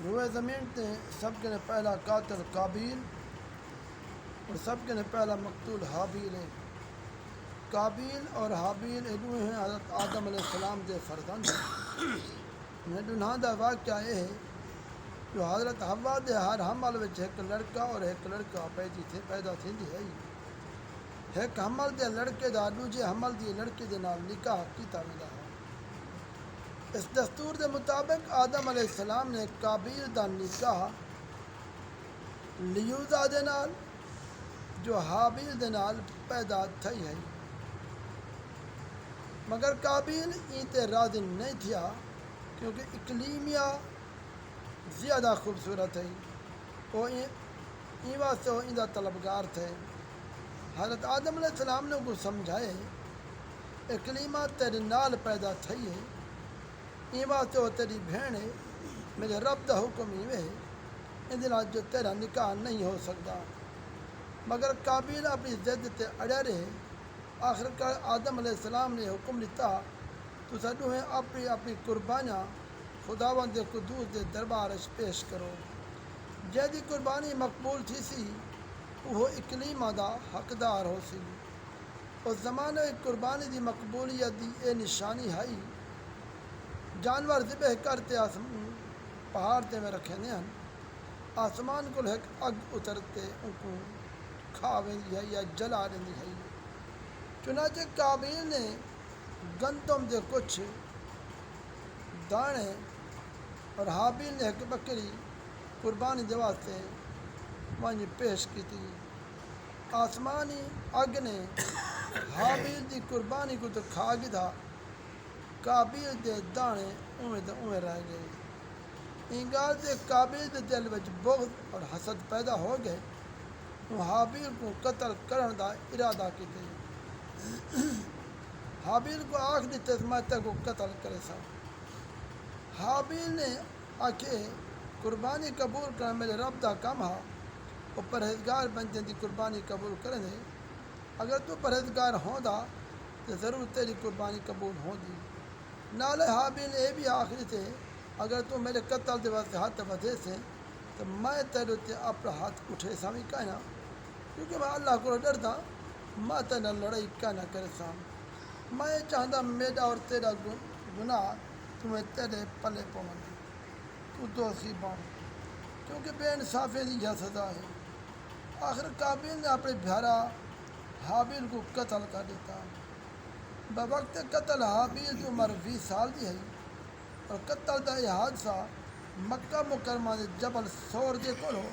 روئے زمین تے سب کے نے پہلا قاتل قابیل اور سب کے نے پہلا مقتول حابیل ہے۔ قابیل اور حابیل یہ دوئے ہیں حضرت آدم علیہ السلام دے فرزند ہیں۔ دنہاں دا واقعہ یہ ہے جو حضرت حوا دے ہر حمل وچ ایک لڑکا اور ایک لڑکا پیدا تھیندی ہے۔ ایک حمل دے لڑکے دا دوجے حمل دی لڑکے دے نال نکاح کیتا ویندا ہے۔ اس دستور دے مطابق آدم علیہ السلام نے قابیل دا نکاح لیوزا دے نال جو حابیل دے نال پیدا تھئی ہے، مگر قابیل این تے راضی نہیں تھیا کیونکہ اقلیمیا زیادہ خوبصورت ہے۔ وہ این واسطے وہ ان دا طلبگار تھے۔ حضرت آدم علیہ السلام نے کو سمجھائے اقلیمہ تیرے نال پیدا تھئی ہے، این واسطے وہ تیری بہن ہے، میرے رب دا حکم ایویں ہے ان دے نال جو تیرا نکاح نہیں ہو سکتا۔ مگر قابیل اپنی ضد تے اڑیا رہے۔ آخرکار آدم علیہ السلام نے حکم دیتا تو سڈوہیں اپنی اپنی قربانیاں خداوند قدوس دے دربار وچ پیش کرو۔ جیدی قربانی مقبول تھی سی وہ اقلیمہ دا حقدار ہو سی۔ اس زمانے قربانی دی مقبولیت دی اے نشانی ہے جانور ذبح کرتے پہاڑ تے میں رکھے ہیں، آسمان کو ایک اگ اترتے ان کو کھا ویندی ہے یا جلا دیندی ہے۔ چنانچہ قابیل نے گندم دے کچھ دانے اور حابیل نے ایک بکری قربانی دے واسطے وہاں پیش کی تھی۔ آسمانی اگ نے حابیل دی قربانی کو تو کھا گیا، قابیل دے دانے اویں رہ گئے۔ انگار سے قابیل دے دل وچ بغض اور حسد پیدا ہو گئے، وہ حابیل کو قتل کرن دا ارادہ کیتے۔ حابیل کو آکھ دیتے میں تے کو قتل کرے سا۔ حابیل نے آکھے قربانی قبول کرنا میرے رب دا کام ہا، وہ پرہیزگار بندے دی قربانی قبول کریں دے۔ اگر تو پرہیزگار ہوندا تو ضرور تیری قربانی قبول ہوندی۔ نالے حابیل نے یہ بھی آخری تھے اگر تو میرے قتل دے واسطے ہاتھ ودے سے تو میں تیرے تے اپنا ہاتھ اٹھے سا بھی کہنا، کیونکہ میں اللہ کو ڈردا میں تیرے لڑائی کہنا کرے سا۔ میں چاہتا میرا اور تیرا گناہ تمہیں تیرے پلے پون تو دوشی بن، کیونکہ بے انصافی دی یہ سزا ہے۔ آخر قابیل نے اپنے بھیرا حابیل کو قتل کر دیتا۔ بوقت قتل حابیل کی عمر 20 سال دی ہے اور قتل دا یہ حادثہ مکہ مکرمہ دے جبل سور دے کولو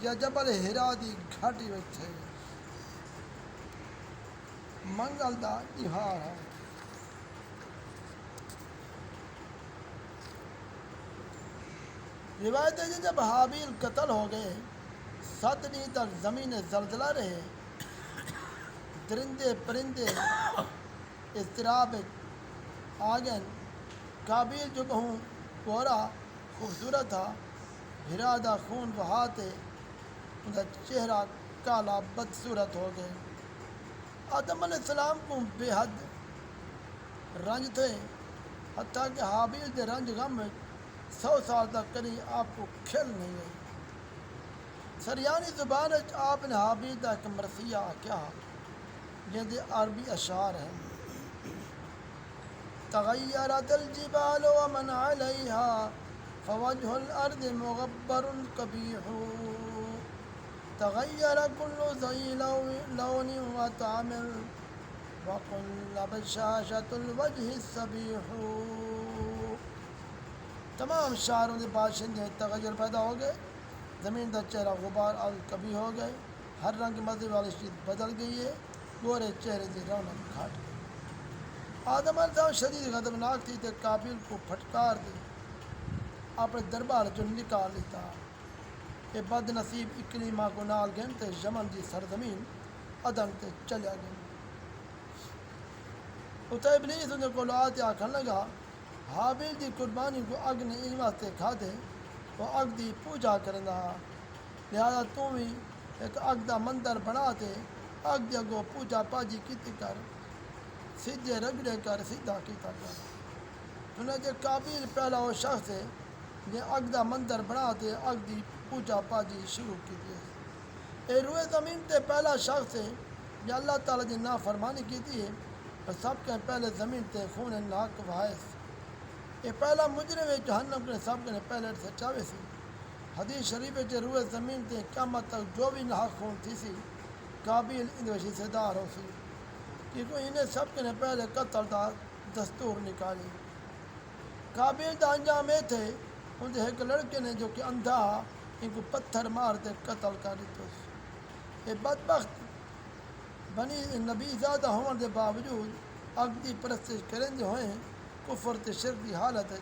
یا جبل ہرا دی گھاٹی وچ ہے۔ منگل دا تہوار ہے۔ روایت ہے جب حابیل قتل ہو گئے 7 دن تک زمین زلزلہ رہے، درندے پرندے اضطراب آ گئے۔ قابیل جو کہوں پورا خوبصورت تھا، ہرا دا خون بہاتے ان کا چہرہ کالا بدصورت ہو گئے۔ آدم علیہ السلام کو بے حد رنج تھے، حتیٰ کہ حابیل دے رنج غم 100 سال تک کبھی آپ کو کھل نہیں گئی۔ سریانی زبان آپ نے حابیل دا ایک مرثیہ کیا جن دے عربی اشعار ہیں۔ تغیرت الجبال ومن علیہا فوجہ الارض مغبر قبیح، تغیر کل ذی لون وطعم وقل بشاشۃ الوجہ الصبیح۔ تمام شہروں کے باشندے تغیر پیدا ہو گئے، زمین کا چہرہ غبار کبھی ہو گئے، ہر رنگ مزے والی چیز بدل گئی ہے، گورے چہرے کی رونق گھٹ گئی۔ آدم علیہ السلام شدید غضبناک تھی تے قابیل کو پھٹکار دے اپنے دربار جو نکال لیتا۔ یہ بد نصیب اقلیمہ کو نال گئن تے یمن دی سرزمین عدن تے چلیا گئے۔ اتھے ابلیس انہیں کو آتے آکھن لگا حابیل دی قربانی کو اگ نے اس واسطے کھا دے وہ اگ دی پوجا کرنا، لہذا تو بھی ایک اگ دا مندر بنا تے اگ دی اگوں پوجا پاجی کیتی کر، سیدھے رگڑے کر سیدھا کیتا کر۔ چنانچہ قابیل پہلا وہ شخص ہے یہ اگ دا مندر بنا تے اگ دی پوجا پاجی شروع کی دی اے روئے زمین تے پہلا شخص ہے یا اللہ تعالیٰ دی نافرمانی کی دی ہے اور سب کے پہلے زمین تے خون ناک وحیث یہ پہلا مجرم ہے جہنم کے سب کے پہلے سے چاوے سی حدیث شریف ہے روئے زمین تے قیامت تک جو بھی ناک خون تھی سی قابل اندوشی سے دار ہو سی کیونکہ انہیں سب کے پہلے قتل دا دستور نکالی قابل دا انجام یہ تھے ان ایک لڑکے نے جو کہ اندھا ان کو پتھر مار دے قتل کر دیتے یہ بدبخت بنی نبی زیادہ ہونے کے باوجود اگ دی پرستش کریں جو ہوئے کفر تے شرک دی حالت ہے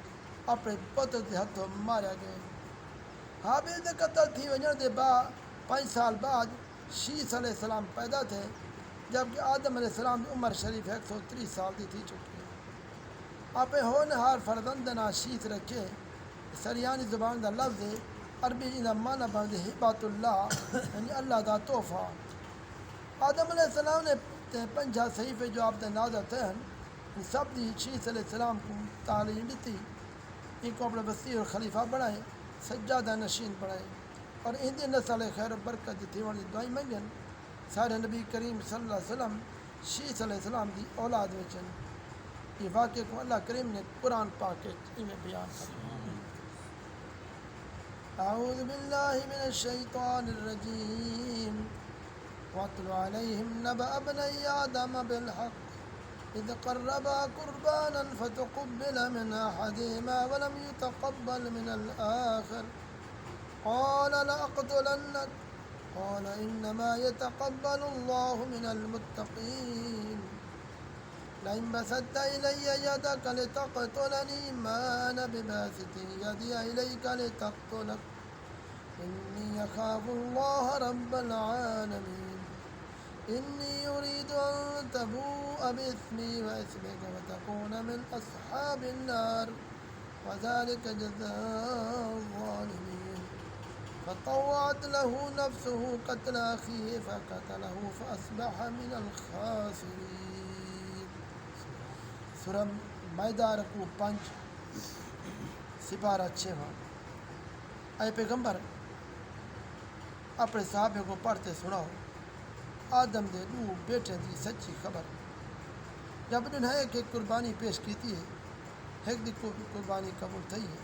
اپنے پتر دے ہتھوں ماریا گئے حابیل دے قتل تھی وجن دے بعد 5 سال بعد شیس علیہ السلام پیدا تھے جبکہ آدم علیہ السلام کی عمر شریف 130 سال دی تھی چکی ہے اپنے ہونہار فرزندنا شیس رکھے سریانی زبان دا لفظ ہے عربی جی دا معنی بندے ہبات اللہ یعنی اللہ دا تحفہ آدم علیہ السلام نے 5 صحیفے جو آپ دے نازل تھے سب دی شیس علیہ السلام کو تعلیم دیتی ان کو اپنا وسیع اور خلیفہ بنائے سجادہ نشین بنائے اور ان دی نسل خیر و برکت دیتی والی دعائیں منگن سارے نبی کریم صلی اللہ علیہ وسلم شیس علیہ السلام دی اولاد وچن یہ واقعے کو اللہ کریم نے قرآن پاک میں بیان کیا اعوذ باللہ من الشیطان الرجیم واتل علیہم نبأ ابنی آدم بالحق اذ قربا قربانا فتقبل من احدهما ولم يتقبل من الآخر قال لأقتلنك قال انما يتقبل الله من المتقين لئن بسطت إلي يدك لتقتلني ما أنا بباسط يدي إليك لتقتلك إني أخاف الله رب العالمين إني أريد أن تبوء بإثمي وإثمك وتكون من أصحاب النار وذلك جزاء الظالمين فطوعت له نفسه قتل أخيه فقتله فأصبح من الخاسرين سورہ مائدہ رکوع 5 سپارہ 6 اے پیغمبر اپنے صحابے کو پڑھتے سناؤ آدم دے دو بیٹے دی سچی خبر جب انہیں ایک قربانی پیش کیتی ہے ایک دی قربانی قبول تھی ہے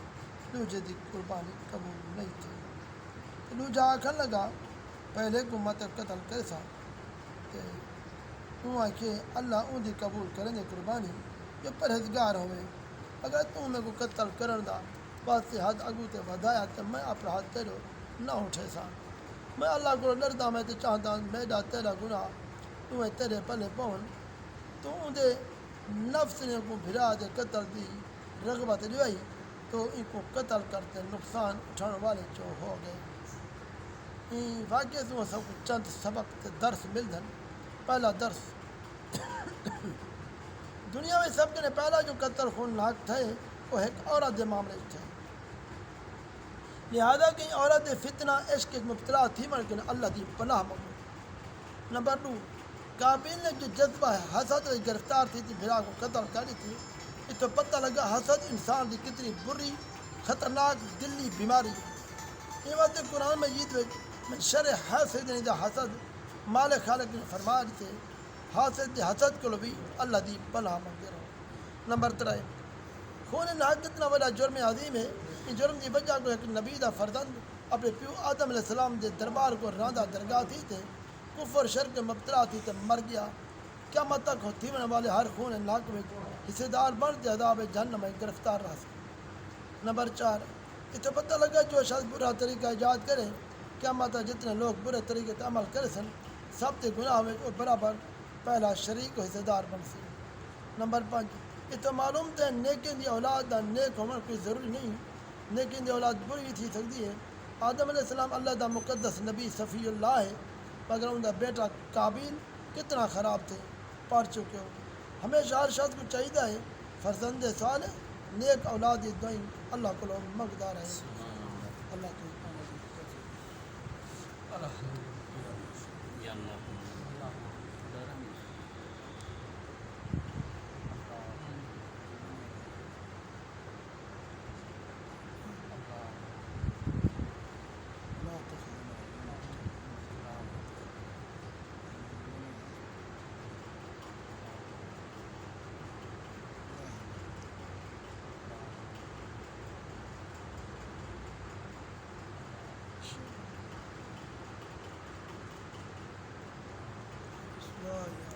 دوجے دی قربانی قبول نہیں تھی دوجا آکھن لگا پہلے کو مت قتل کرے سا تو کہ اللہ ان دی قبول کریں گے قربانی جو پرہیزگار ہوئے اگر تو میں کو قتل کرن دا واسطے حد اگو تے ودایا تو میں اپنا ہاتھ تیرو نہ اٹھے سا میں اللہ کو ڈردا میں تے چاہتا میرا تیرا گناہ تو میں تیرے پلے پون تو ان دے نفس نے کو بھرا دے قتل دی رغبت دیوائی تو ان کو قتل کرتے نقصان اٹھانے والے جو ہو گئے ان واقعے سے سب کو چند سبق تے درس ملدن پہلا درس دنیا میں سب کے پہلا جو قتل خونناک تھے وہ ایک عورت دے معاملے تھے لہذا کہ عورت فتنہ عشق کے مبتلا تھی مگر اللہ دی پناہ مانگو نمبر 2 قابل نے جو جذبہ حسد گرفتار تھی بھرا کو قتل کری تھی اس تو پتہ لگا حسد انسان دی کتنی بری خطرناک دلی بیماری ہے یہ بات قرآن مجید میں شر حسد دا حسد مالک خالق نے فرما دیتے حسد حسد کو بھی اللہ دی پناہ مانگتے رہو نمبر 3 خون ناک کتنا بڑا جرم عظیم ہے ان جرم کی وجہ کو ایک نبی دا فرزند اپنے پیو آدم علیہ السلام دے دربار کو راندہ درگاہ تھی تھے کفر شرک مبتلا تھی تے مر گیا قیامت تک ہوتی ہونے والے ہر خون ناک میں حصے دار بن دے عذاب جہنم میں گرفتار رہ سکے نمبر 4 اس سے پتہ لگا جو شخص برا طریقہ ایجاد کرے قیامت تک جتنے لوگ برے طریقے سے عمل کرے سن سب تے گناہ میں اور برابر پہلا شریک و حصے دار بن سکے نمبر 5 یہ تو معلوم تھے نیکن دی اولاد دا نیک ہونا کوئی ضروری نہیں نیکن دی اولاد بری تھی سکتی ہے آدم علیہ السلام اللہ دا مقدس نبی صفی اللہ ہے مگر ان دا بیٹا قابل کتنا خراب تھے پڑھ چکے ہو ہمیشہ ہر شخص کو چاہیے ہے فرزند صالح نیک اولاد دعائیں اللہ کو لوگ مقدار ہے اللہ کو واہ